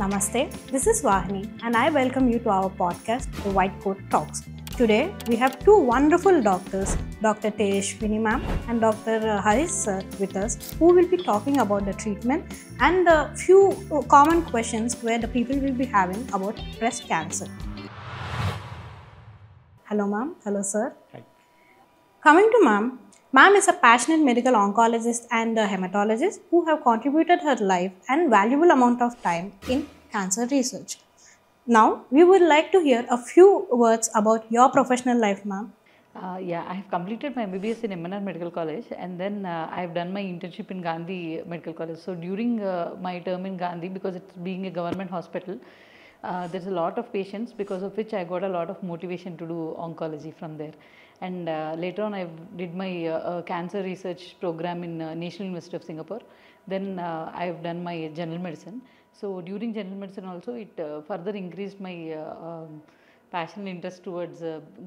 Namaste, this is Vahini and I welcome you to our podcast, The White Coat Talks. Today we have two wonderful doctors, Dr. Tejaswini ma'am and Dr. Haris sir with us, who will be talking about the treatment and the few common questions where the people will be having about breast cancer. Hello ma'am, hello sir. Hi. Coming to ma'am is a passionate medical oncologist and a hematologist who have contributed her life and valuable amount of time in cancer research. Now, we would like to hear a few words about your professional life, ma'am. I have completed my MBBS in MNR Medical College, and then I have done my internship in Gandhi Medical College. So during my term in Gandhi, because it's being a government hospital, there's a lot of patients, because of which I got a lot of motivation to do oncology from there. And later on I did my cancer research program in National University of Singapore. Then I have done my general medicine. So during general medicine also it further increased my passion and interest towards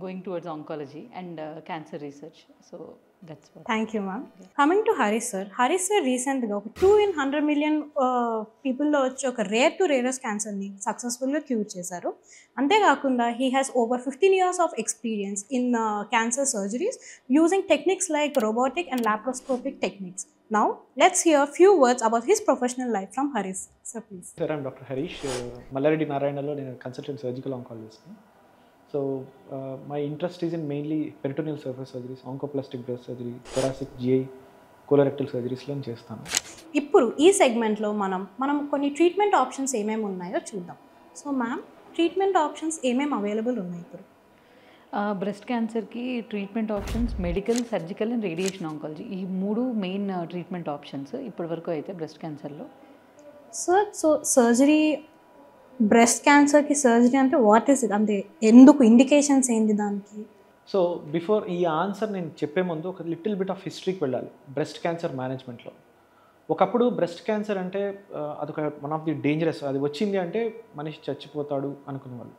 going towards oncology and cancer research. So that's what. Thank you, ma'am. Yeah. Coming to Haris sir recently 2 in 100 million people లో వచ్చి ఒక rare to rarest క్యాన్సర్ని సక్సెస్ఫుల్గా cure చేశారు. అంతేకాకుండా he has over 15 years of experience in cancer surgeries using techniques like robotic and laparoscopic techniques. Now, let's hear a few words about his professional life from Haris. Sir, please. Sir, I'm Dr. Harish. Mallareddy Narayanalo, I'm a consultant surgical oncologist. So, my interest is in mainly peritoneal surface surgeries, oncoplastic breast surgery, thoracic, GI, colorectal surgeries లో చేస్తాను. ఇప్పుడు ఈ సెగ్మెంట్లో మనం కొన్ని treatment options ఏమేమి ఉన్నాయో చూద్దాం. సో మ్యామ్, ట్రీట్మెంట్ ఆప్షన్స్ ఏమేమి అవైలబుల్ ఉన్నాయి ఇప్పుడు? బ్రెస్ట్ క్యాన్సర్కి treatment options medical, surgical and radiation oncology, ఈ మూడు మెయిన్ ట్రీట్మెంట్ ఆప్షన్స్ ఇప్పటి వరకు అయితే బ్రెస్ట్ క్యాన్సర్లో. సార్, సో సర్జరీ, బ్రెస్ట్ క్యాన్సర్కి సర్జరీ అంటే వాట్ ఈస్ ఇట్, అంటే ఎందుకు, ఇండికేషన్స్ ఏంటి దానికి? సో బిఫోర్ ఈ ఆన్సర్ నేను చెప్పే ముందు ఒక లిటిల్ బిట్ ఆఫ్ హిస్టరీకి వెళ్ళాలి బ్రెస్ట్ క్యాన్సర్ మేనేజ్మెంట్లో. ఒకప్పుడు బ్రెస్ట్ క్యాన్సర్ అంటే అదొక వన్ ఆఫ్ ది డేంజరస్, అది వచ్చింది అంటే మనిషి చచ్చిపోతాడు అనుకునేవాళ్ళు.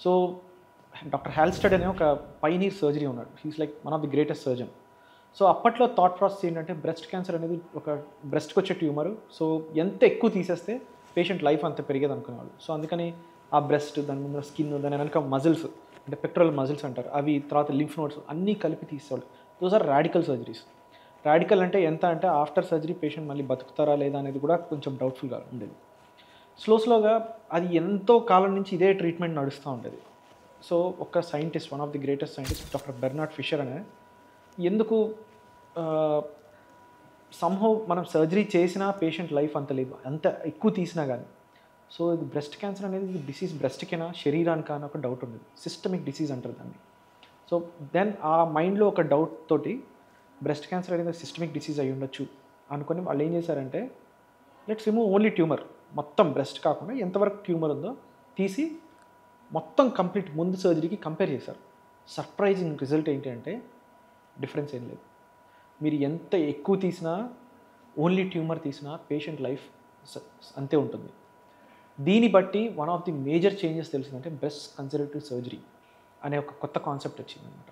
సో డాక్టర్ హాల్స్టెడ్ అనే ఒక పైనీర్ సర్జరీ ఉన్నాడు, he's like one of the greatest surgeon. So అప్పట్లో థాట్ ప్రాసెస్ ఏంటంటే బ్రెస్ట్ క్యాన్సర్ అనేది ఒక బ్రెస్ట్కి వచ్చే ట్యూమరు, సో ఎంత ఎక్కువ తీసేస్తే పేషెంట్ లైఫ్ అంత పెరిగేది అనుకునేవాళ్ళు. సో అందుకని ఆ బ్రెస్ట్, దాని ముందు స్కిన్, దాని వెనక మజిల్స్ అంటే పెక్టరల్ మజిల్స్ అంటారు, అవి తర్వాత లింఫ్ నోడ్స్ అన్నీ కలిపి తీసేవాళ్ళు. Those are radical surgeries. Radical అంటే ఎంత అంటే ఆఫ్టర్ సర్జరీ పేషెంట్ మళ్ళీ బతుకుతారా లేదా అనేది కూడా కొంచెం డౌట్ఫుల్గా ఉండేది. స్లోగా అది ఎంతో కాలం నుంచి ఇదే ట్రీట్మెంట్ నడుస్తూ ఉండేది. సో ఒక scientist, one of the greatest scientist doctor Bernard Fisher అనే, ఎందుకు సంహౌ మనం సర్జరీ చేసినా పేషెంట్ లైఫ్ అంత లేదు, అంత ఎక్కువ తీసినా కానీ. సో ఇది బ్రెస్ట్ క్యాన్సర్ అనేది డిసీజ్ బ్రెస్ట్కేనా శరీరానికా అని ఒక డౌట్ ఉండేది, సిస్టమిక్ డిసీజ్ అంటారు దాన్ని. సో దెన్ ఆ మైండ్లో ఒక డౌట్ తోటి బ్రెస్ట్ క్యాన్సర్ అనేది సిస్టమిక్ డిసీజ్ అయి ఉండొచ్చు అనుకొని వాళ్ళు ఏం చేశారంటే, లెట్స్ రిమూవ్ ఓన్లీ ట్యూమర్, మొత్తం బ్రెస్ట్ కాకుండా ఎంతవరకు ట్యూమర్ ఉందో తీసి మొత్తం కంప్లీట్ ముందు సర్జరీకి కంపేర్ చేశారు. సర్ప్రైజింగ్ రిజల్ట్ ఏంటి అంటే డిఫరెన్స్ ఏం లేదు. మీరు ఎంత ఎక్కువ తీసినా, ఓన్లీ ట్యూమర్ తీసినా పేషెంట్ లైఫ్ అంతే ఉంటుంది. దీన్ని బట్టి one of the major changes తెలిసిందంటే బ్రెస్ట్ కన్జర్వేటివ్ సర్జరీ అనే ఒక కొత్త కాన్సెప్ట్ వచ్చిందనమాట.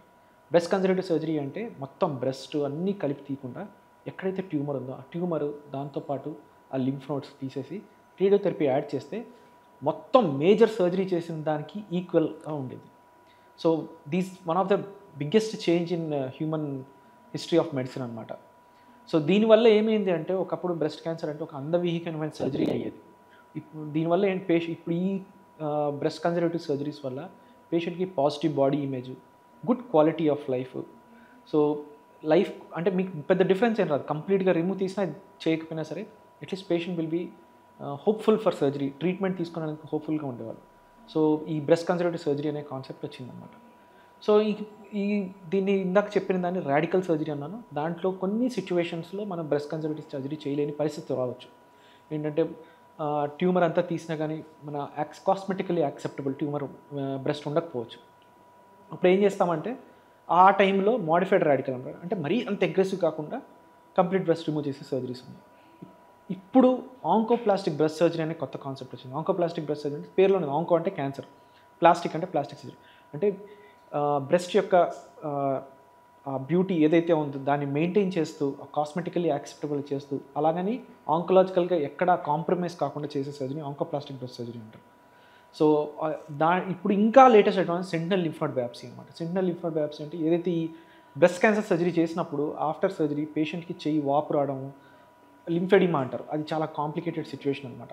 బ్రెస్ట్ కన్జర్వేటివ్ సర్జరీ అంటే మొత్తం బ్రెస్ట్ అన్నీ కలిపి తీయకుండా ఎక్కడైతే ట్యూమర్ ఉందో ఆ ట్యూమర్, దాంతోపాటు ఆ లింఫ్ నోడ్స్ తీసేసి రేడియోథెరపీ యాడ్ చేస్తే మొత్తం మేజర్ సర్జరీ చేసిన దానికి ఈక్వల్గా ఉండేది. So these one of the biggest change in human history of medicine అనమాట. సో దీనివల్ల ఏమైంది అంటే, ఒకప్పుడు బ్రెస్ట్ క్యాన్సర్ అంటే ఒక అందవిహీనమైన సర్జరీ అయ్యేది. ఇప్పుడు దీనివల్ల ఏంటి, ఇప్పుడు ఈ బ్రెస్ట్ కన్జర్వేటివ్ సర్జరీస్ వల్ల పేషెంట్కి positive body image, good quality of life. So life అంటే మీకు పెద్ద డిఫరెన్స్ ఏం రాదు, కంప్లీట్గా రిమూవ్ చేసినా చేయకపోయినా సరే at least patient will be hopeful for surgery, treatment తీసుకోవడానికి హోప్ఫుల్గా ఉండేవాళ్ళు. సో ఈ బ్రెస్ట్ కన్జర్వేటివ్ సర్జరీ అనే కాన్సెప్ట్ వచ్చిందనమాట. సో దీన్ని ఇందాక చెప్పిన దాన్ని రాడికల్ సర్జరీ అన్నాను. దాంట్లో కొన్ని సిచ్యువేషన్స్లో మనం బ్రెస్ట్ కన్జర్వేటివ్ సర్జరీ చేయలేని పరిస్థితి రావచ్చు. ఏంటంటే ట్యూమర్ అంతా తీసినా కానీ మన కాస్మెటికలీ యాక్సెప్టబుల్ ట్యూమర్ బ్రెస్ట్ ఉండకపోవచ్చు. అప్పుడు ఏం చేస్తామంటే ఆ టైంలో మోడిఫైడ్ రాడికల్ అంటారు, అంటే మరీ అంత అగ్రెసివ్ కాకుండా కంప్లీట్ బ్రెస్ట్ రిమూవ్ చేసే సర్జరీస్ ఉన్నాయి. ఇప్పుడు ఆంకోప్లాస్టిక్ బ్రెస్ట్ సర్జరీ అనే కొత్త కాన్సెప్ట్ వచ్చింది. ఆంకోప్లాస్టిక్ బ్రెస్ట్ సర్జరీ అంటే పేరులో ఉంది, ఆంకో అంటే క్యాన్సర్, ప్లాస్టిక్ అంటే ప్లాస్టిక్ సర్జరీ. అంటే బ్రెస్ట్ యొక్క ఆ బ్యూటీ ఏదైతే ఉందో దాన్ని మెయింటైన్ చేస్తూ కాస్మెటికల్లీ యాక్సెప్టబుల్ చేస్తూ అలాగని ఆంకలాజికల్గా ఎక్కడ కాంప్రమైజ్ కాకుండా చేసే సర్జరీ ఆంకోప్లాస్టిక్ బ్రెస్ట్ సర్జరీ అంటారు. సో ఇప్పుడు ఇంకా latest advance sentinel lymph node biopsy అనమాట. సెంటినల్ లింఫ్ నోడ్ బయాప్సీ అంటే ఏదైతే ఈ బ్రెస్ట్ క్యాన్సర్ సర్జరీ చేసినప్పుడు ఆఫ్టర్ సర్జరీ పేషెంట్కి చెయ్యి వాపు రావడము లింఫెడిమా అంటారు, అది చాలా కాంప్లికేటెడ్ సిచ్యువేషన్ అనమాట.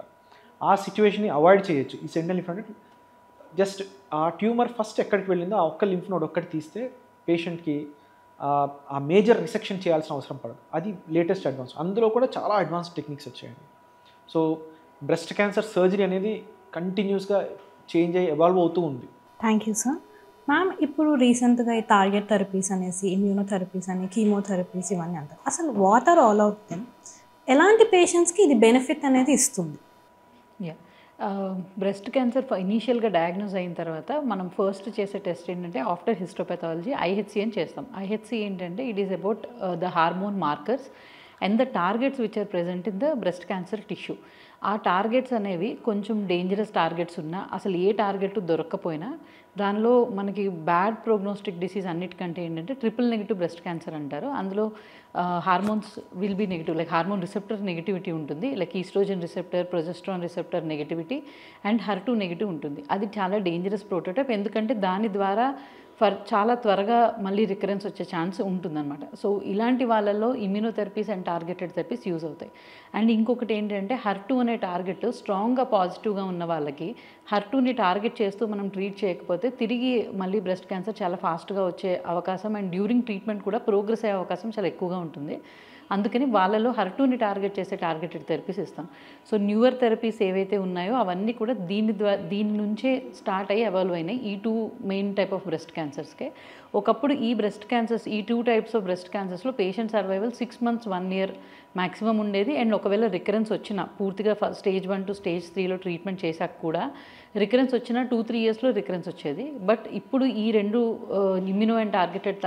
ఆ సిచ్యువేషన్ని అవాయిడ్ చేయొచ్చు ఈ సెంటినల్ లింఫ్ నోడ్. జస్ట్ ఆ ట్యూమర్ ఫస్ట్ ఎక్కడికి వెళ్ళిందో ఆ ఒక్క లింఫ్ నోడ్ ఒక్కటి తీస్తే పేషెంట్కి ఆ మేజర్ రిసెక్షన్ చేయాల్సిన అవసరం పడదు. అది లేటెస్ట్ అడ్వాన్స్. అందులో కూడా చాలా అడ్వాన్స్ టెక్నిక్స్ వచ్చాయండి. సో బ్రెస్ట్ క్యాన్సర్ సర్జరీ అనేది కంటిన్యూస్గా చేంజ్ అయ్యి ఎవాల్వ్ అవుతూ ఉంది. Thank you sir. మ్యామ్, ఇప్పుడు రీసెంట్గా ఈ టార్గెట్ థెరపీస్ అనేసి, ఇమ్యూనోథెరపీస్ అని, కీమోథెరపీస్ ఇవన్నీ అంటారు. అసలు what are all out them? ఎలాంటి పేషెంట్స్కి ఇది బెనిఫిట్ అనేది ఇస్తుంది? యా, బ్రెస్ట్ క్యాన్సర్ ఇనీషియల్గా డయాగ్నోస్ అయిన తర్వాత మనం ఫస్ట్ చేసే టెస్ట్ ఏంటంటే ఆఫ్టర్ హిస్టోపాథాలజీ ఐహెచ్సి అని చేస్తాం. ఐహెచ్సి ఏంటంటే it is about the hormone markers and the targets which are present in the breast cancer tissue. ఆ టార్గెట్స్ అనేవి కొంచెం డేంజరస్ టార్గెట్స్ ఉన్నా, అసలు ఏ టార్గెట్ దొరక్కపోయినా, దానిలో మనకి బ్యాడ్ ప్రోగ్నోస్టిక్ డిసీజ్ అన్నిటికంటే ఏంటంటే ట్రిపుల్ నెగిటివ్ బ్రెస్ట్ క్యాన్సర్ అంటారు. అందులో hormones will be negative, like hormone receptor negativity ఉంటుంది, like estrogen receptor, progesterone receptor negativity and HER2 negative ఉంటుంది. అది చాలా డేంజరస్ ప్రోటోటైప్, ఎందుకంటే దాని ద్వారా చాలా త్వరగా మళ్ళీ రికరెన్స్ వచ్చే ఛాన్స్ ఉంటుందన్నమాట. సో ఇలాంటి వాళ్ళల్లో immunotherapies and targeted therapies use అవుతాయి. అండ్ ఇంకొకటి ఏంటంటే HER2 అనే టార్గెట్ స్ట్రాంగ్గా పాజిటివ్గా ఉన్న వాళ్ళకి HER2ని టార్గెట్ చేస్తూ మనం ట్రీట్ చేయకపోతే తిరిగి మళ్ళీ బ్రెస్ట్ క్యాన్సర్ చాలా ఫాస్ట్గా వచ్చే అవకాశం అండ్ డ్యూరింగ్ ట్రీట్మెంట్ కూడా ప్రోగ్రెస్ అయ్యే అవకాశం చాలా ఎక్కువగా ఉంటుంది. అందుకని వాళ్ళలో HER2ని టార్గెట్ చేసే టార్గెటెడ్ థెరపీస్ ఇస్తాం. సో న్యూయర్ థెరపీస్ ఏవైతే ఉన్నాయో అవన్నీ కూడా దీని నుంచే స్టార్ట్ అయ్యి ఎవాల్వ్ అయినాయి ఈ 2 మెయిన్ టైప్ ఆఫ్ బ్రెస్ట్ క్యాన్సర్స్కే. ఒకప్పుడు ఈ బ్రెస్ట్ క్యాన్సర్స్, ఈ 2 టైప్స్ ఆఫ్ బ్రెస్ట్ క్యాన్సర్స్లో patient survival 6 months 1 year maximum ఉండేది. అండ్ ఒకవేళ రికరెన్స్ వచ్చినా పూర్తిగా స్టేజ్ 1 to stage 3లో ట్రీట్మెంట్ చేశాక కూడా రికరెన్స్ వచ్చినా 2-3 yearsలో రికరెన్స్ వచ్చేది. బట్ ఇప్పుడు ఈ 2 ఇమ్యూనో అండ్ టార్గెటెడ్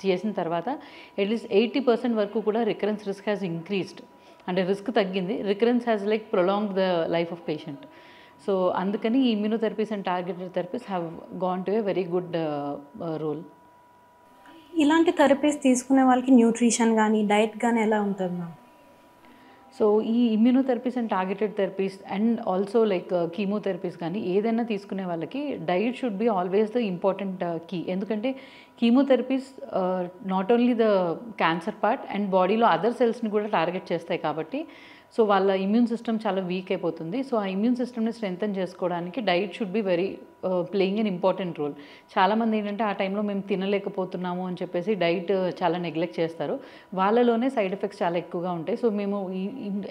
చేసిన తర్వాత అట్లీస్ట్ 80% వరకు కూడా రికరెన్స్ రిస్క్ హ్యాస్ ఇంక్రీస్డ్, అంటే రిస్క్ తగ్గింది. Recurrence has like prolong the life of patient. So అందుకని ఈ immunotherapies and targeted therapies have gone to a very good role. ఇలాంటి థెరపీస్ తీసుకునే వాళ్ళకి న్యూట్రిషన్ కానీ డైట్ కానీ ఎలా ఉంటుంది మ్యామ్? సో ఈ immunotherapies and targeted therapies and also like chemotherapies కానీ ఏదైనా తీసుకునే వాళ్ళకి diet should be always the important key. ఎందుకంటే chemotherapies not only the cancer part and బాడీలో అదర్ సెల్స్ని కూడా టార్గెట్ చేస్తాయి కాబట్టి సో వాళ్ళ ఇమ్యూన్ సిస్టమ్ చాలా వీక్ అయిపోతుంది. సో ఆ ఇమ్యూన్ సిస్టమ్ని స్ట్రెంథన్ చేసుకోవడానికి diet should be very playing an important role. చాలామంది ఏంటంటే ఆ టైంలో మేము తినలేకపోతున్నాము అని చెప్పేసి డైట్ చాలా నెగ్లెక్ట్ చేస్తారు. వాళ్ళలోనే సైడ్ ఎఫెక్ట్స్ చాలా ఎక్కువగా ఉంటాయి. సో మేము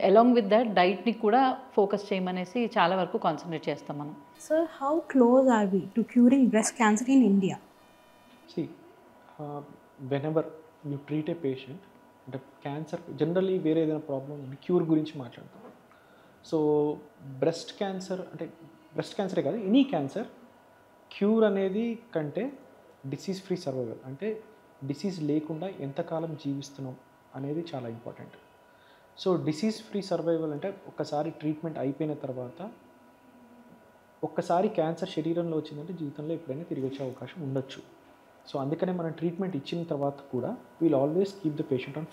అలాంగ్ విత్ దట్ డైట్ని కూడా ఫోకస్ చేయమనేసి చాలా వరకు కాన్సన్ట్రేట్ చేస్తాం మనం. Sir, how close are we to curing breast cancer in India? See, whenever you treat a patient, అంటే క్యాన్సర్ జనరల్లీ వేరే ఏదైనా ప్రాబ్లం క్యూర్ గురించి మాట్లాడతాం. సో బ్రెస్ట్ క్యాన్సర్ అంటే బ్రెస్ట్ క్యాన్సరే కాదు, ఎనీ క్యాన్సర్ క్యూర్ అనేది కంటే డిసీజ్ ఫ్రీ సర్వైవల్, అంటే డిసీజ్ లేకుండా ఎంతకాలం జీవిస్తున్నాం అనేది చాలా important. So disease free survival అంటే ఒక్కసారి ట్రీట్మెంట్ అయిపోయిన తర్వాత ఒక్కసారి క్యాన్సర్ శరీరంలో వచ్చిందంటే జీవితంలో ఎప్పుడైనా తిరిగి వచ్చే అవకాశం ఉండొచ్చు. సో అందుకనే మనం ట్రీట్మెంట్ ఇచ్చిన తర్వాత కూడా we'll always keep the patient on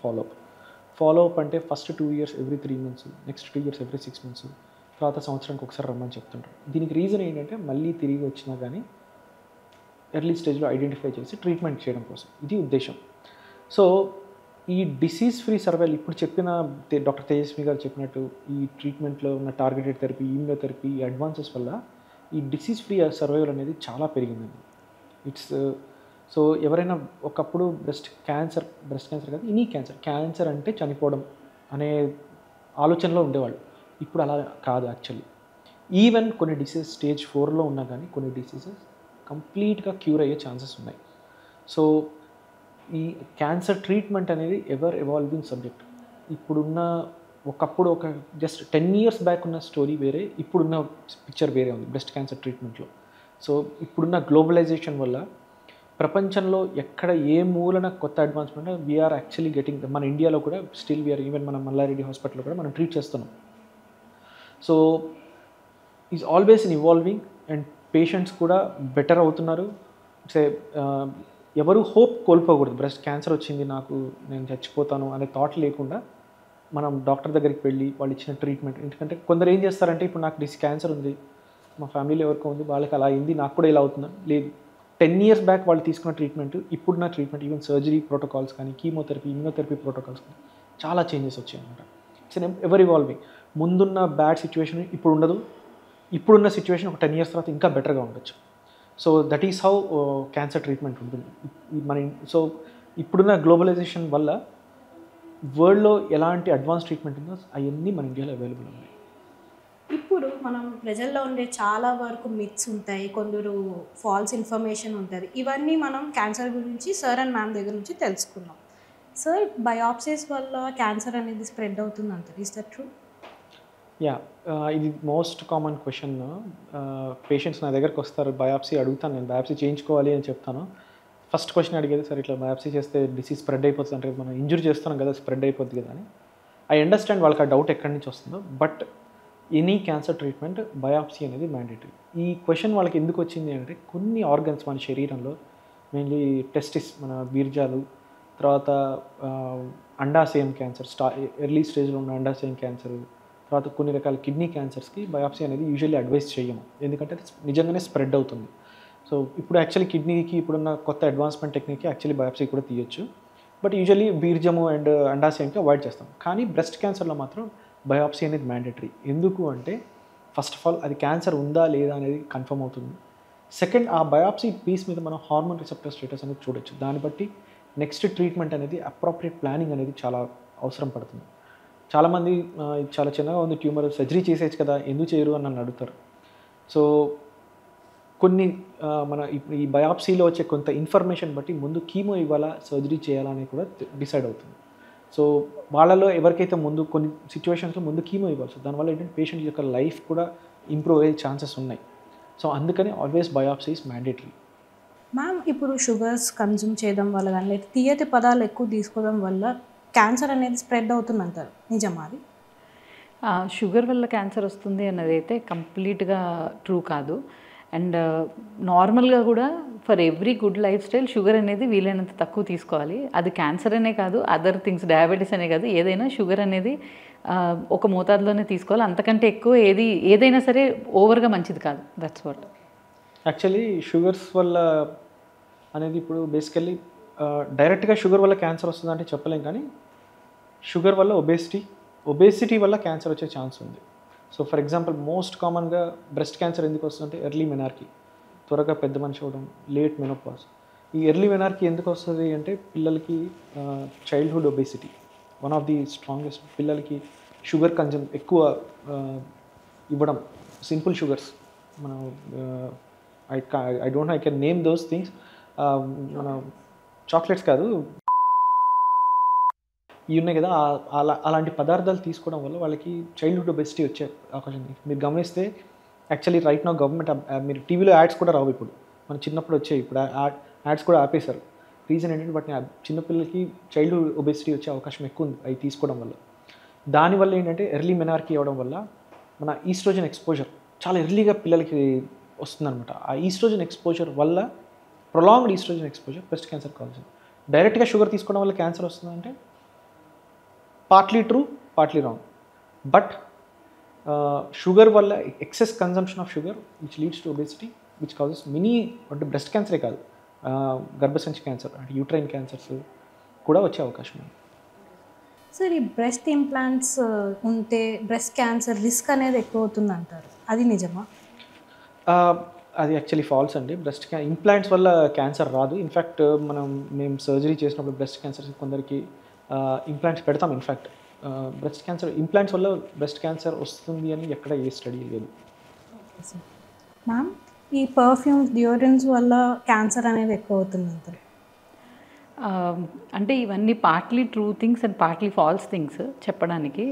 follow up అంటే first 2 years every 3 months, next 2 years every 6 months, తర్వాత సంవత్సరానికి ఒకసారి రమ్మని చెప్తుంటారు. దీనికి రీజన్ ఏంటంటే మళ్ళీ తిరిగి వచ్చినా కానీ ఎర్లీ స్టేజ్లో ఐడెంటిఫై చేసి ట్రీట్మెంట్ చేయడం కోసం, ఇది ఉద్దేశం. సో ఈ డిసీజ్ ఫ్రీ సర్వైవల్ ఇప్పుడు చెప్పిన డాక్టర్ తేజస్వి గారు చెప్పినట్టు ఈ ట్రీట్మెంట్లో ఉన్న టార్గెటెడ్ థెరపీ, ఇమ్యూనోథెరపీ, ఈ అడ్వాన్సెస్ వల్ల ఈ డిసీజ్ ఫ్రీ సర్వైవల్ అనేది చాలా పెరిగిందండి. ఇట్స్ సో ఎవరైనా ఒకప్పుడు బ్రెస్ట్ క్యాన్సర్ కాదు ఎనీ క్యాన్సర్ అంటే చనిపోవడం అనే ఆలోచనలో ఉండేవాళ్ళు. ఇప్పుడు అలా కాదు యాక్చువల్లీ. ఈవెన్ కొన్ని డిసీజెస్ స్టేజ్ 4లో ఉన్నా కానీ కొన్ని డిసీజెస్ కంప్లీట్గా క్యూర్ అయ్యే ఛాన్సెస్ ఉన్నాయి. సో ఈ క్యాన్సర్ ట్రీట్మెంట్ అనేది ఎవర్ ఎవాల్వింగ్ సబ్జెక్ట్. ఇప్పుడున్న ఒకప్పుడు ఒక జస్ట్ 10 years బ్యాక్ ఉన్న స్టోరీ వేరే, ఇప్పుడున్న పిక్చర్ వేరే ఉంది బ్రెస్ట్ క్యాన్సర్ ట్రీట్మెంట్లో. సో ఇప్పుడున్న గ్లోబలైజేషన్ వల్ల ప్రపంచంలో ఎక్కడ ఏ మూలన కొత్త అడ్వాన్స్మెంట్ వీఆర్ యాక్చువల్లీ గెటింగ్. మన ఇండియాలో కూడా స్టిల్ వీఆర్, ఈవెన్ మన మల్లారెడ్డి హాస్పిటల్లో కూడా మనం ట్రీట్ చేస్తున్నాం. So is always in evolving and patients కూడా బెటర్ అవుతున్నారు. ఎవరు హోప్ కోల్పోకూడదు. బ్రెస్ట్ క్యాన్సర్ వచ్చింది నాకు, నేను చచ్చిపోతాను అనే థాట్ లేకుండా మనం డాక్టర్ దగ్గరికి వెళ్ళి వాళ్ళు ఇచ్చిన ట్రీట్మెంట్, ఎందుకంటే కొందరు ఏం చేస్తారంటే ఇప్పుడు నాకు క్యాన్సర్ ఉంది, మా ఫ్యామిలీలో ఎవరికో ఉంది, వాళ్ళకి అలా అయింది, నాకు కూడా ఇలా అవుతుందా, లేదు 10 years బ్యాక్ వాళ్ళు తీసుకున్న ట్రీట్మెంట్ ఇప్పుడున్న ట్రీట్మెంట్, ఈవెన్ సర్జరీ ప్రోటోకాల్స్ కానీ కీమోథెరపీ ఇమ్యూనోథెరపీ ప్రోటోకాల్స్ కానీ చాలా చేంజెస్ వచ్చాయి అనమాట. It's ever evolving. ముందున్న బ్యాడ్ సిచ్యువేషన్ ఇప్పుడు ఉండదు, ఇప్పుడున్న సిచ్యువేషన్ ఒక 10 years తర్వాత ఇంకా బెటర్గా ఉండొచ్చు. So that is how cancer treatment ఉంటుంది మన. సో ఇప్పుడున్న గ్లోబలైజేషన్ వల్ల వరల్డ్లో ఎలాంటి అడ్వాన్స్ ట్రీట్మెంట్ ఉందో అవన్నీ మన ఇండియాలో అవైలబుల్ ఉన్నాయి. ఇప్పుడు మనం ప్రజల్లో ఉండే చాలా వరకు మిత్స్ ఉంటాయి, కొందరు ఫాల్స్ ఇన్ఫర్మేషన్ ఉంటుంది. ఇవన్నీ మనం క్యాన్సర్ గురించి సార్ అండ్ మ్యామ్ దగ్గర నుంచి తెలుసుకున్నాం. సార్, బయాప్సీస్ వల్ల క్యాన్సర్ అనేది స్ప్రెడ్ అవుతుంది అంటారు, ఈస్ దట్ ట్రూ? యా, ఇది మోస్ట్ కామన్ క్వశ్చన్. పేషెంట్స్ నా దగ్గరకు వస్తారు, బయాప్సీ అడుగుతాను, నేను బయాప్సీ చేయించుకోవాలి అని చెప్తాను. ఫస్ట్ క్వశ్చన్ అడిగేది, సార్ ఇట్లా బయాప్సీ చేస్తే డిసీజ్ స్ప్రెడ్ అయిపోతుంది అంటే మనం ఇంజూరీ చేస్తున్నాం కదా, స్ప్రెడ్ అయిపోతుంది కదా అని. ఐ అండర్స్టాండ్ వాళ్ళకి ఆ డౌట్ ఎక్కడి నుంచి వస్తుందో, but any cancer treatment biopsy అనేది మ్యాండేటరీ. ఈ క్వశ్చన్ వాళ్ళకి ఎందుకు వచ్చింది అంటే కొన్ని ఆర్గన్స్ మన శరీరంలో, మెయిన్లీ టెస్టిస్ మన బీర్జాలు, తర్వాత అండాశయం క్యాన్సర్, ఎర్లీ స్టేజ్లో ఉన్న అండాశయం క్యాన్సర్, తర్వాత కొన్ని రకాల కిడ్నీ క్యాన్సర్స్కి బయాప్సీ అనేది యూజువల్లీ అడ్వైస్ చేయము, ఎందుకంటే అది నిజంగానే స్ప్రెడ్ అవుతుంది. సో ఇప్పుడు యాక్చువల్లీ కిడ్నీకి ఇప్పుడున్న కొత్త అడ్వాన్స్మెంట్ టెక్నిక్కి యాక్చువల్లీ బయాప్సీ కూడా తీయొచ్చు, బట్ యూజువల్లీ బీర్జము అండ్ అండాశయంకి అవాయిడ్ చేస్తాం. కానీ బ్రెస్ట్ క్యాన్సర్లో మాత్రం బయాప్సీ అనేది మ్యాండేటరీ. ఎందుకు అంటే ఫస్ట్ ఆఫ్ ఆల్ అది క్యాన్సర్ ఉందా లేదా అనేది కన్ఫర్మ్ అవుతుంది. సెకండ్, ఆ బయాప్సీ పీస్ మీద మనం హార్మోన్ రిసెప్టర్ స్టేటస్ అనేది చూడొచ్చు. దాన్ని బట్టి నెక్స్ట్ ట్రీట్మెంట్ అనేది అప్రోప్రియేట్ ప్లానింగ్ అనేది చాలా అవసరం పడుతుంది. చాలామంది చాలా చిన్నగా ఉంది ట్యూమర్, సర్జరీ చేసేయచ్చు కదా, ఎందుకు చేయరు అని నన్ను అడుగుతారు. సో కొన్ని మన ఇప్పుడు ఈ బయాప్సీలో వచ్చే కొంత ఇన్ఫర్మేషన్ బట్టి ముందు కీమో ఇవ్వాలా సర్జరీ చేయాలా అనేది కూడా డిసైడ్ అవుతుంది. సో వాళ్ళలో ఎవరికైతే ముందు కొన్ని సిచ్యువేషన్స్లో ముందు కీమో ఇవ్వాలి, దానివల్ల ఏంటంటే పేషెంట్ యొక్క లైఫ్ కూడా ఇంప్రూవ్ అయ్యే ఛాన్సెస్ ఉన్నాయి. సో అందుకని always biopsy is mandatory. Ma'am, ఇప్పుడు షుగర్స్ కన్జ్యూమ్ చేయడం వల్ల కానీ లేదా తీయటి పదాలు ఎక్కువ తీసుకోవడం వల్ల క్యాన్సర్ అనేది స్ప్రెడ్ అవుతుంది అంటారు, నిజమా అది? షుగర్ వల్ల క్యాన్సర్ వస్తుంది అన్నది అయితే కంప్లీట్గా ట్రూ కాదు. అండ్ నార్మల్గా కూడా for every good life style sugar అనేది వీలైనంత తక్కువ తీసుకోవాలి. అది క్యాన్సర్ అనే కాదు, అదర్ థింగ్స్ డయాబెటీస్ అనే కాదు, ఏదైనా షుగర్ అనేది ఒక మోతాదులోనే తీసుకోవాలి. అంతకంటే ఎక్కువ ఏదైనా సరే ఓవర్గా మంచిది కాదు. That's what. యాక్చువల్లీ షుగర్స్ వల్ల అనేది ఇప్పుడు బేసికల్లీ డైరెక్ట్గా షుగర్ వల్ల క్యాన్సర్ వస్తుందంటే చెప్పలేం, కానీ షుగర్ వల్ల ఒబేసిటీ వల్ల క్యాన్సర్ వచ్చే ఛాన్స్ ఉంది. సో ఫర్ ఎగ్జాంపుల్ మోస్ట్ కామన్గా బ్రెస్ట్ క్యాన్సర్ ఎందుకు వస్తుందంటే ఎర్లీ మెనార్కీ, త్వరగా పెద్ద మనిషి అవ్వడం, లేట్ మెనోపాజ్. ఈ ఎర్లీ మెనార్కీ ఎందుకు వస్తుంది అంటే పిల్లలకి childhood obesity one of the strongest. పిల్లలకి షుగర్ కన్జ్యూమ్ ఎక్కువ ఇవ్వడం, సింపుల్ షుగర్స్ మనం I don't know I can name those things, మన చాక్లెట్స్ కాదు ఇవి ఉన్నాయి కదా, అలాంటి పదార్థాలు తీసుకోవడం వల్ల వాళ్ళకి చైల్డ్హుడ్ ఒబెసిటీ వచ్చే అవకాశం ఉంది. మీరు గమనిస్తే యాక్చువల్లీ రైట్ నౌ గవర్నమెంట్, మీరు టీవీలో యాడ్స్ కూడా రావు ఇప్పుడు, మన చిన్నప్పుడు వచ్చాయి, ఇప్పుడు యాడ్స్ కూడా ఆపేశారు. రీజన్ ఏంటంటే వాటిని చిన్నపిల్లలకి చైల్డ్హుడ్ ఒబెసిటీ వచ్చే అవకాశం ఎక్కువ ఉంది అవి తీసుకోవడం వల్ల. దానివల్ల ఏంటంటే ఎర్లీ మెనార్కీ అవ్వడం వల్ల మన ఈస్ట్రోజన్ ఎక్స్పోజర్ చాలా ఎర్లీగా పిల్లలకి వస్తుందన్నమాట. ఆ ఈస్ట్రోజన్ ఎక్స్పోజర్ వల్ల prolonged estrogen exposure breast cancer కావచ్చు. డైరెక్ట్గా షుగర్ తీసుకోవడం వల్ల క్యాన్సర్ వస్తుందంటే partly true, partly wrong. But sugar వల్ల excess consumption of sugar which leads to obesity which causes many, అంటే బ్రెస్ట్ క్యాన్సరే కాదు, గర్భసంచి క్యాన్సర్ అంటే యూట్రైన్ క్యాన్సర్స్ కూడా వచ్చే అవకాశం ఉంది. సార్, ఈ బ్రెస్ట్ ఇంప్లాంట్స్ ఉంటే బ్రెస్ట్ క్యాన్సర్ రిస్క్ అనేది ఎక్కువ అవుతుంది అంటారు, అది నిజమా? అది యాక్చువల్లీ ఫాల్స్ అండి. బ్రెస్ట్ ఇంప్లాంట్స్ వల్ల క్యాన్సర్ రాదు. ఇన్ఫ్యాక్ట్ మేము సర్జరీ చేసినప్పుడు బ్రెస్ట్ క్యాన్సర్ కొందరికి ఇంప్లాంట్స్ పెడతాం. ఇన్ఫ్యాక్ట్ బ్రెస్ట్ క్యాన్సర్ ఇంప్లాంట్స్ వల్ల బ్రెస్ట్ క్యాన్సర్ వస్తుంది అని ఎక్కడ ఏ స్టడీ లేదు. మ్యామ్, ఈ పర్ఫ్యూమ్స్, డియోడ్రెంట్స్ వల్ల క్యాన్సర్ అనేది ఎక్కువ అవుతుంది అంటారు, అంటే ఇవన్నీ partly true things and partly false things చెప్పడానికి.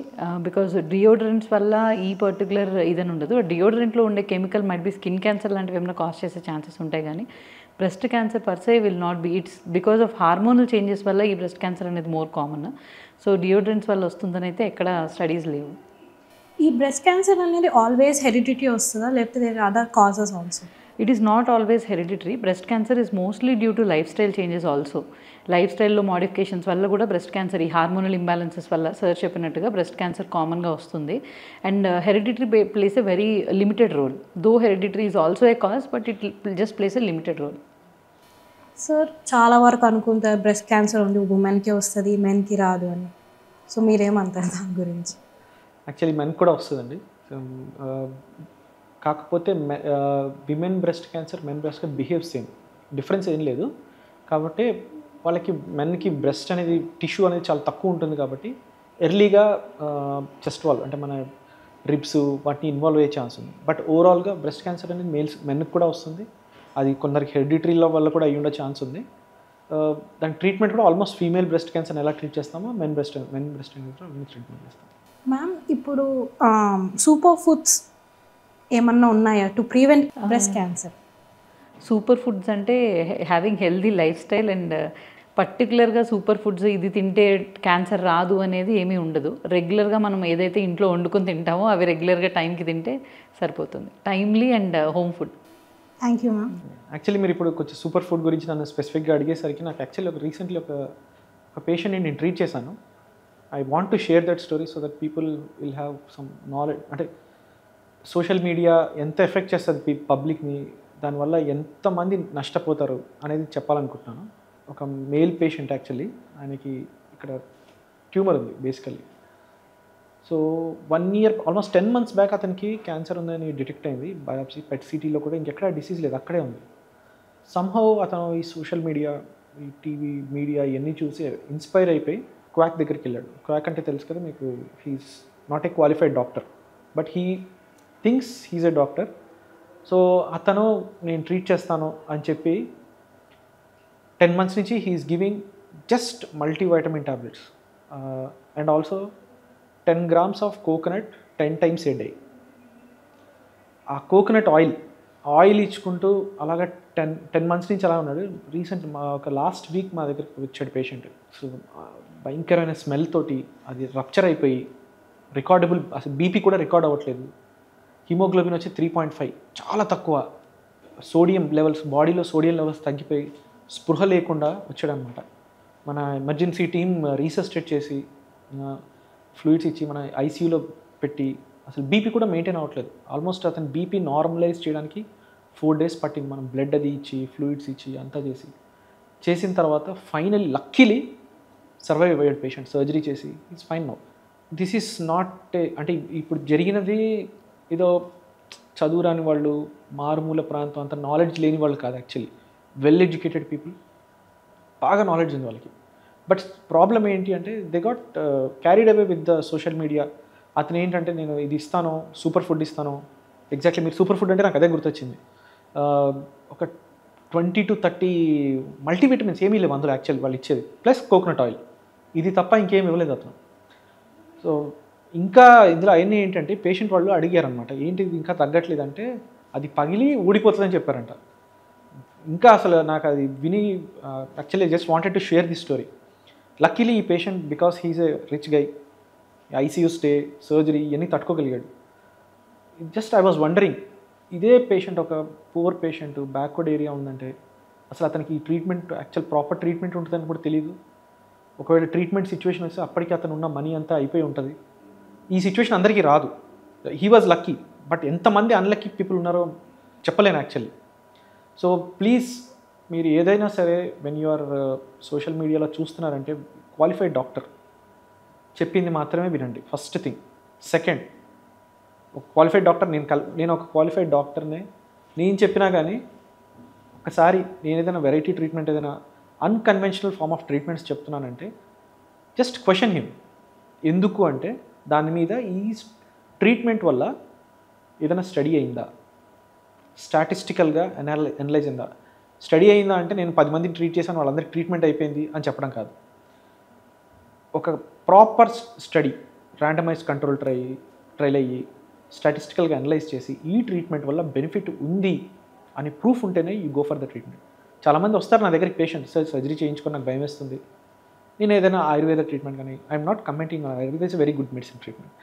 బికాజ్ డియోడ్రెంట్స్ వల్ల ఈ పర్టికులర్ ఇదని ఉండదు. డియోడ్రెంట్లో ఉండే chemical might be skin cancer లాంటివి ఏమైనా కాజ్ చేసే ఛాన్సెస్ ఉంటాయి, కానీ breast cancer per se will not be. It's because of hormonal changes వల్ల ఈ బ్రెస్ట్ క్యాన్సర్ అనేది మోర్ కామన్. సో డియోడ్రెంట్స్ వల్ల వస్తుందని అయితే ఎక్కడ స్టడీస్ లేవు. ఈ బ్రెస్ట్ క్యాన్సర్ అనేది ఆల్వేస్ హెరిడిటీ వస్తుందా, లేకపోతే other causes also? It is not always hereditary. Breast cancer is mostly due to lifestyle changes also. లైఫ్స్టైల్లో మోడిఫికేషన్స్ వల్ల కూడా బ్రెస్ట్ క్యాన్సర్, ఈ హార్మోనల్ ఇంబ్యాలెన్సెస్ వల్ల సార్ చెప్పినట్టుగా బ్రెస్ట్ క్యాన్సర్ కామన్గా వస్తుంది. And hereditary plays a very limited role. Though hereditary is also a cause, but it just plays a limited role. Sir చాలా వరకు అనుకుంటారు బ్రెస్ట్ క్యాన్సర్ ఉంది ఉమెన్కి వస్తుంది, మెన్కి రాదు అని. సో మీరేమంటారు దాని గురించి? యాక్చువల్లీ మెన్ కూడా వస్తుందండి. కాకపోతే women breast cancer men breast cancer behave same, difference ఏం లేదు. కాబట్టి వాళ్ళకి మెన్కి బ్రెస్ట్ అనేది టిష్యూ అనేది చాలా తక్కువ ఉంటుంది కాబట్టి ఎర్లీగా చెస్ట్ వాల్ అంటే మన రిబ్స్ వాటిని ఇన్వాల్వ్ అయ్యే ఛాన్స్ ఉంది. బట్ ఓవరాల్గా బ్రెస్ట్ క్యాన్సర్ అనేది మెన్కి కూడా వస్తుంది. అది కొందరికి హెరిడిటరీల వల్ల కూడా అయ్యి ఉండే ఛాన్స్ ఉంది. దాని ట్రీట్మెంట్ కూడా ఆల్మోస్ట్ ఫీమేల్ బ్రెస్ట్ క్యాన్సర్ని ఎలా ట్రీట్ చేస్తామో మెన్ బ్రెస్ట్ క్యాన్సర్ ట్రీట్మెంట్ చేస్తాం. మ్యామ్ ఇప్పుడు సూపర్ ఫుడ్స్ ఏమన్నా ఉన్నాయా to prevent breast cancer? Super foods అంటే having healthy lifestyle and పర్టికులర్గా సూపర్ ఫుడ్స్ ఇది తింటే క్యాన్సర్ రాదు అనేది ఏమీ ఉండదు. రెగ్యులర్గా మనం ఏదైతే ఇంట్లో వండుకొని తింటామో అవి రెగ్యులర్గా టైంకి తింటే సరిపోతుంది. Timely and home food. Thank you ma'am. Actually మీరు ఇప్పుడు కొంచెం సూపర్ ఫుడ్ గురించి నన్ను స్పెసిఫిక్గా అడిగేసరికి నాకు యాక్చువల్లీ రీసెంట్లీ ఒక పేషెంట్ని నేను ట్రీట్ చేశాను. I want to share that story so that people will have some knowledge. అంటే సోషల్ మీడియా ఎంత ఎఫెక్ట్ చేస్తుంది పబ్లిక్ని, దానివల్ల ఎంతమంది నష్టపోతారు అనేది చెప్పాలనుకుంటున్నాను. ఒక మేల్ పేషెంట్ యాక్చువల్లీ, ఆయనకి ఇక్కడ ట్యూమర్ ఉంది basically. So 1 year almost 10 months back అతనికి క్యాన్సర్ ఉందని డిటెక్ట్ అయింది. బయాప్సీ పెట్ సిటీలో కూడా ఇంకెక్కడ డిసీజ్ లేదు, అక్కడే ఉంది. సంహౌ అతను ఈ సోషల్ మీడియా, ఈ టీవీ మీడియా ఇవన్నీ చూసి ఇన్స్పైర్ అయిపోయి క్వాక్ దగ్గరికి వెళ్ళాడు. క్వాక్ అంటే తెలుసు కదా మీకు, he's not a qualified doctor but he thinks he's a doctor. So అతను నేను ట్రీట్ చేస్తాను అని చెప్పి 10 months నుంచి he's giving just multivitamin tablets and also 10 grams of coconut 10 times a day. ఆ కోకోనట్ ఆయిల్ ఇచ్చుకుంటూ అలాగా 10 months నుంచి అలా ఉన్నాడు. రీసెంట్ ఒక లాస్ట్ వీక్ మా దగ్గరికి వచ్చాడు పేషెంట్. సో భయంకరమైన స్మెల్ తోటి అది రప్చర్ అయిపోయి రికార్డబుల్, అసలు బీపీ కూడా రికార్డ్ అవ్వట్లేదు. హిమోగ్లోబిన్ వచ్చి 3.5, చాలా తక్కువ. సోడియం లెవెల్స్, బాడీలో సోడియం లెవెల్స్ తగ్గిపోయి స్పృహ లేకుండా వచ్చాడనమాట. మన ఎమర్జెన్సీ టీం రీసెస్టేట్ చేసి ఫ్లూయిడ్స్ ఇచ్చి మన ఐసీయూలో పెట్టి, అసలు బీపీ కూడా మెయింటైన్ అవ్వట్లేదు. ఆల్మోస్ట్ అతను బీపీ నార్మలైజ్ చేయడానికి 4 days పట్టింది. మనం బ్లడ్ అది ఇచ్చి ఫ్లూయిడ్స్ ఇచ్చి అంతా చేసిన తర్వాత ఫైనల్ లక్కీలీ సర్వైవ్ అయ్యాడు పేషెంట్. సర్జరీ చేసి it's fine now. This is not అంటే ఇప్పుడు జరిగినది ఏదో చదువురాని వాళ్ళు, మారుమూల ప్రాంతం, అంత నాలెడ్జ్ లేని వాళ్ళు కాదు. యాక్చువల్లీ వెల్ ఎడ్యుకేటెడ్ పీపుల్, బాగా నాలెడ్జ్ ఉంది వాళ్ళకి. బట్ ప్రాబ్లం ఏంటి అంటే they got carried away with the social media. అతను ఏంటంటే నేను ఇది ఇస్తాను, సూపర్ ఫుడ్ ఇస్తాను. ఎగ్జాక్ట్లీ మీరు సూపర్ ఫుడ్ అంటే నాకు అదే గుర్తొచ్చింది. ఒక 20 to 30 మల్టీవిటమిన్స్ ఏమీ లేవు అందులో యాక్చువల్లీ వాళ్ళు ఇచ్చేది, ప్లస్ కోకోనట్ ఆయిల్. ఇది తప్ప ఇంకేం ఇవ్వలేదు అతను. సో ఇంకా ఇందులో అవన్నీ ఏంటంటే పేషెంట్ వాళ్ళు అడిగారనమాట, ఏంటి ఇది ఇంకా తగ్గట్లేదంటే అది పగిలి ఊడిపోతుందని చెప్పారంట. ఇంకా అసలు నాకు అది విని actually just wanted to share this story. Luckily ఈ patient because he is a rich guy, ICU stay, surgery ఇవన్నీ తట్టుకోగలిగాడు. జస్ట్ ఐ వాజ్ వండరింగ్, ఇదే పేషెంట్ ఒక పూర్ పేషెంట్, బ్యాక్వర్డ్ ఏరియా ఉందంటే అసలు అతనికి ఈ ట్రీట్మెంట్ యాక్చువల్ ప్రాపర్ ట్రీట్మెంట్ ఉంటుందని కూడా తెలియదు. ఒకవేళ ట్రీట్మెంట్ సిచ్యువేషన్ వస్తే అప్పటికి అతను ఉన్న మనీ అంతా అయిపోయి ఉంటుంది. ఈ సిచ్యువేషన్ అందరికీ రాదు. He was lucky. బట్ ఎంతమంది అన్లక్కీ పీపుల్ ఉన్నారో చెప్పలేను యాక్చువల్లీ. సో ప్లీజ్ మీరు ఏదైనా సరే వెన్ యు ఆర్ సోషల్ మీడియాలో చూస్తున్నారంటే క్వాలిఫైడ్ డాక్టర్ చెప్పింది మాత్రమే వినండి, ఫస్ట్ థింగ్. సెకండ్, ఒక క్వాలిఫైడ్ డాక్టర్ నేను ఒక క్వాలిఫైడ్ డాక్టర్నే, నేను చెప్పినా కానీ ఒకసారి నేను ఏదైనా వెరైటీ ట్రీట్మెంట్, ఏదైనా అన్కన్వెన్షనల్ ఫార్మ్ ఆఫ్ ట్రీట్మెంట్స్ చెప్తున్నానంటే జస్ట్ క్వశ్చన్ హిమ్. ఎందుకు అంటే దాని మీద ఈ ట్రీట్మెంట్ వల్ల ఏదైనా స్టడీ అయిందా, స్టాటిస్టికల్గా అనలైజ్ అయిందా. స్టడీ అయిందా అంటే నేను 10 మందిని ట్రీట్ చేశాను వాళ్ళందరికీ ట్రీట్మెంట్ అయిపోయింది అని చెప్పడం కాదు. ఒక proper study, randomize control trial అయ్యి స్టాటిస్టికల్గా అనలైజ్ చేసి ఈ ట్రీట్మెంట్ వల్ల బెనిఫిట్ ఉంది అని ప్రూఫ్ ఉంటేనే you go for the treatment. చాలామంది వస్తారు నా దగ్గరికి పేషెంట్, సార్ సర్జరీ చేయించుకొని నాకు భయం వేస్తుంది, నేను ఏదైనా ఆయుర్వేద ట్రీట్మెంట్ కానీ, I'm not commenting on Ayurveda, is very good medicine treatment.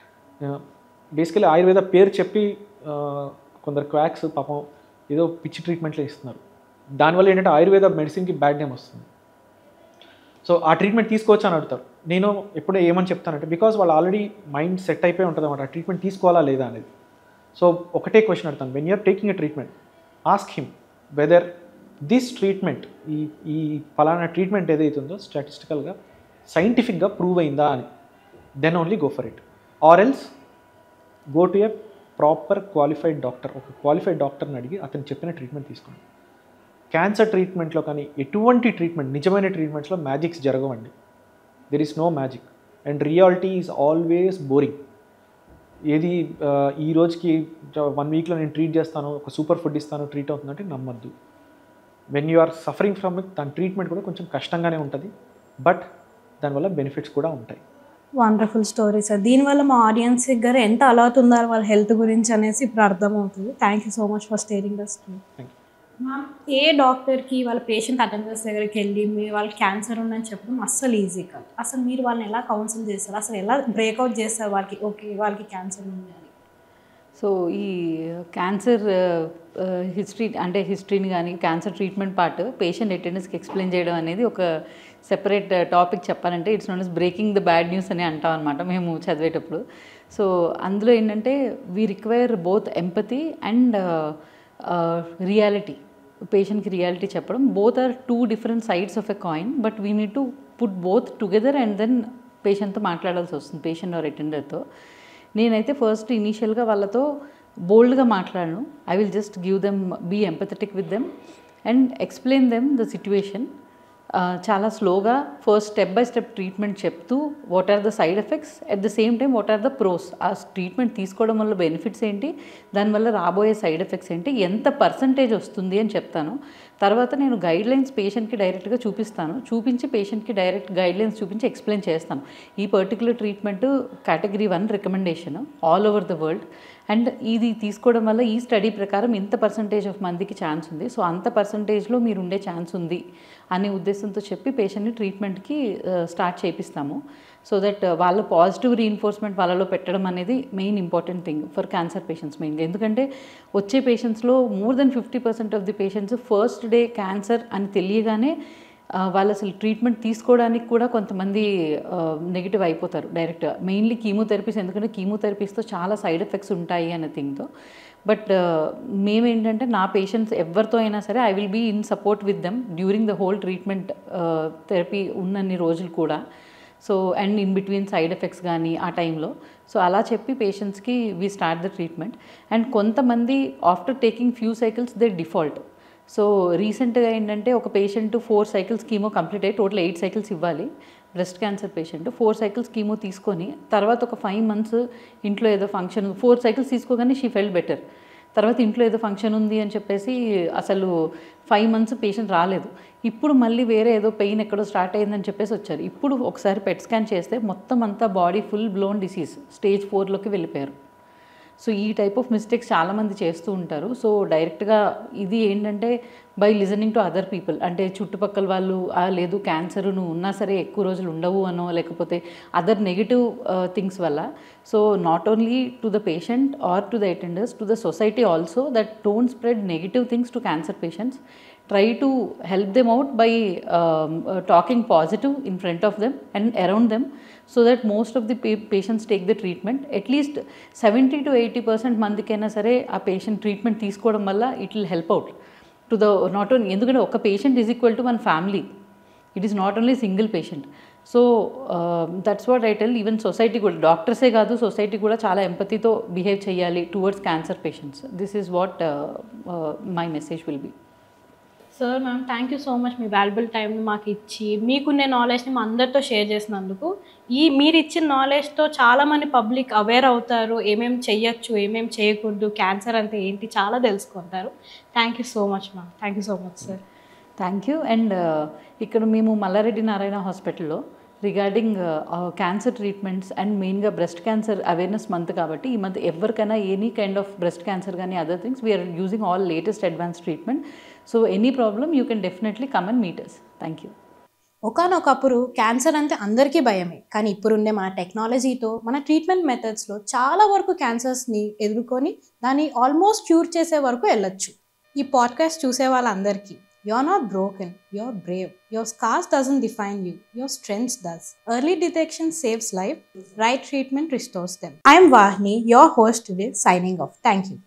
Basically Ayurveda పేరు చెప్పి కొందరు క్వాక్స్ పాపం ఏదో పిచ్చి ట్రీట్మెంట్లో ఇస్తున్నారు. దానివల్ల ఏంటంటే ఆయుర్వేద మెడిసిన్కి బ్యాడ్ నేమ్ వస్తుంది. సో ఆ ట్రీట్మెంట్ తీసుకోవచ్చు అని అడుగుతారు. నేను ఎప్పుడూ ఏమని చెప్తానంటే బికాజ్ వాళ్ళు ఆల్రెడీ మైండ్ సెట్ అయిపోయి ఉంటుంది అన్నమాట, ఆ ట్రీట్మెంట్ తీసుకోవాలా లేదా అనేది. సో ఒకటే క్వశ్చన్ అడుగుతాను, when you're taking a treatment ask him whether this treatment ఈ ఫలానా ట్రీట్మెంట్ ఏదైతుందో స్టాటిస్టికల్గా సైంటిఫిక్గా ప్రూవ్ అయిందా అని, then only go for it. Or else go to a proper qualified doctor. ఒక క్వాలిఫైడ్ డాక్టర్ని అడిగి అతను చెప్పిన ట్రీట్మెంట్ తీసుకోండి. క్యాన్సర్ ట్రీట్మెంట్లో కానీ ఎటువంటి ట్రీట్మెంట్, నిజమైన ట్రీట్మెంట్స్లో మ్యాజిక్స్ జరగవండి. There is no magic and reality is always boring. ఏది ఈ రోజుకి 1 వీక్లో నేను ట్రీట్ చేస్తాను, ఒక సూపర్ ఫుడ్ ఇస్తాను, ట్రీట్ అవుతుందంటే నమ్మద్దు. When you are suffering from it, దాని ట్రీట్మెంట్ కూడా కొంచెం కష్టంగానే ఉంటుంది, బట్ దానివల్ల బెనిఫిట్స్ కూడా ఉంటాయి. Wonderful story sir. దీనివల్ల మా ఆడియన్స్ దగ్గర ఎంత అలవాటు ఉండాలి వాళ్ళ హెల్త్ గురించి అనేసి ఇప్పుడు అర్థమవుతుంది. Thank you so much for staring the story. Thank you. Ma'am, ఏ డాక్టర్కి వాళ్ళ పేషెంట్ అటెండర్స్ దగ్గరికి వెళ్ళి మీరు వాళ్ళకి క్యాన్సర్ ఉందని చెప్పడం అస్సలు ఈజీ కాదు. అసలు మీరు వాళ్ళని ఎలా కౌన్సిల్ చేస్తారు, అసలు ఎలా బ్రేక్అవుట్ చేస్తారు వాళ్ళకి ఓకే వాళ్ళకి క్యాన్సర్ ఉంది అని? సో ఈ క్యాన్సర్ హిస్టరీ అంటే హిస్టరీని కానీ క్యాన్సర్ ట్రీట్మెంట్ పార్ట్ పేషెంట్ అటెండెన్స్కి ఎక్స్ప్లెయిన్ చేయడం అనేది ఒక సెపరేట్ టాపిక్. చెప్పాలంటే it's known as breaking the bad news అని అంటాం అనమాట మేము చదివేటప్పుడు. సో అందులో ఏంటంటే we require both empathy and reality. పేషెంట్కి రియాలిటీ చెప్పడం, both are 2 different sides of a coin, but we need to put both together and then పేషెంట్తో మాట్లాడాల్సి వస్తుంది, పేషెంట్ ఆర్ అటెండర్తో. నేనైతే ఫస్ట్ ఇనీషియల్గా వాళ్ళతో బోల్డ్గా మాట్లాడను. I will just give them, be empathetic with them and explain them the situation. చాలా స్లోగా first step by step treatment చెప్తూ what are the side effects, at the same time what are the pros. ఆ treatment తీసుకోవడం వల్ల benefits ఏంటి, దానివల్ల రాబోయే side effects ఏంటి, ఎంత పర్సంటేజ్ వస్తుంది అని చెప్తాను. తర్వాత నేను గైడ్లైన్స్ పేషెంట్కి డైరెక్ట్గా చూపిస్తాను, చూపించి పేషెంట్కి డైరెక్ట్ గైడ్లైన్స్ చూపించి ఎక్స్ప్లెయిన్ చేస్తాను. ఈ particular treatment category 1 recommendation all over the world, and ఇది తీసుకోవడం వల్ల ఈ స్టడీ ప్రకారం ఇంత పర్సంటేజ్ ఆఫ్ మందికి ఛాన్స్ ఉంది, సో అంత పర్సంటేజ్లో మీరు ఉండే ఛాన్స్ ఉంది అనే ఉద్దేశంతో చెప్పి పేషెంట్ని ట్రీట్మెంట్కి స్టార్ట్ చేపిస్తాము. సో దట్ వాళ్ళ పాజిటివ్ రీఇన్ఫోర్స్మెంట్ వాళ్ళలో పెట్టడం అనేది main important thing for cancer patients మెయిన్గా. ఎందుకంటే వచ్చే పేషెంట్స్లో more than 50% of the patients first day cancer అని తెలియగానే వాళ్ళు అసలు ట్రీట్మెంట్ తీసుకోవడానికి కూడా కొంతమంది నెగిటివ్ అయిపోతారు డైరెక్ట్గా. మెయిన్లీ కీమోథెరపీస్, ఎందుకంటే కీమోథెరపీస్తో చాలా సైడ్ ఎఫెక్ట్స్ ఉంటాయి అనే థింగ్తో. బట్ మేమేంటంటే నా పేషెంట్స్ ఎవరితో అయినా సరే I will be in support with them during the whole treatment therapy ఉన్నన్ని రోజులు కూడా. So and in between side effects కానీ ఆ టైంలో, సో అలా చెప్పి పేషెంట్స్కి we start the treatment. And కొంతమంది after taking few cycles they default. So రీసెంట్గా ఏంటంటే ఒక పేషెంట్ 4 cycles కీమో కంప్లీట్ అయ్యి టోటల్ 8 cycles ఇవ్వాలి. Breast cancer patient 4 cycles chemo తీసుకొని తర్వాత ఒక 5 months ఇంట్లో ఏదో ఫంక్షన్, 4 cycles తీసుకోగానే షీ ఫెల్ట్ బెటర్. తర్వాత ఇంట్లో ఏదో ఫంక్షన్ ఉంది అని చెప్పేసి అసలు 5 months పేషెంట్ రాలేదు. ఇప్పుడు మళ్ళీ వేరే ఏదో పెయిన్ ఎక్కడో స్టార్ట్ అయ్యిందని చెప్పేసి వచ్చారు. ఇప్పుడు ఒకసారి పెట్ స్కాన్ చేస్తే మొత్తం అంతా body full blown disease stage 4లోకి వెళ్ళిపోయారు. సో ఈ టైప్ ఆఫ్ మిస్టేక్స్ చాలామంది చేస్తూ ఉంటారు. సో డైరెక్ట్గా ఇది ఏంటంటే by listening to other people, అంటే చుట్టుపక్కల వాళ్ళు లేదు క్యాన్సర్ నువ్వు ఉన్నా సరే ఎక్కువ రోజులు ఉండవు అనో, లేకపోతే అదర్ నెగిటివ్ థింగ్స్ వల్ల. So not only to the patient or to the attenders, to the society also, that don't spread negative things to cancer patients. Try to help them out by talking positive in front of them and around them, so that most of the patients take the treatment. At least 70 to 80% mandikaina sare aa patient treatment teesukodam valla it will help out to the not only endukante oka patient is equal to one family, it is not only single patient. So that's what I tell. Even society kuda, doctors e kaadu society kuda chaala empathy tho behave cheyali towards cancer patients. This is what my message will be. Sir ma'am, thank you so much me valuable టైంని మాకు ఇచ్చి మీకున్న నాలెడ్జ్ని మా అందరితో share చేసినందుకు. మీరు ఇచ్చిన నాలెడ్జ్తో చాలామంది పబ్లిక్ అవేర్ అవుతారు, ఏమేమి చెయ్యొచ్చు ఏమేమి చేయకూడదు, క్యాన్సర్ అంటే ఏంటి చాలా తెలుసుకుంటారు. Thank you so much ma'am. Thank you so much sir. Thank you. And ఇక్కడ మేము మల్లారెడ్డి నారాయణ హాస్పిటల్లో రిగార్డింగ్ క్యాన్సర్ ట్రీట్మెంట్స్ అండ్ మెయిన్గా బ్రెస్ట్ క్యాన్సర్ అవేర్నెస్ మంత్ కాబట్టి ఈ మంత్ ఎవరికైనా any kind of breast cancer కానీ other things we are using all latest advance treatment. So any problem you can definitely come and meet us. Thank you. ఒకనొకప్పుడు cancer అంటే అందరికీ భయమే, కానీ ఇప్పుడుండే మన టెక్నాలజీతో మన ట్రీట్మెంట్ మెథడ్స్లో చాలా వరకు క్యాన్సర్స్ని ఎదుర్కొని దాన్ని ఆల్మోస్ట్ క్యూర్ చేసే వరకు వెళ్ళొచ్చు. ఈ పాడ్కాస్ట్ చూసే వాళ్ళందరికీ, you're not broken, you're brave. Your scars doesn't define you, your strength does. Early detection saves life, right treatment restores them. I am Vahni, your host today, signing off. Thank you.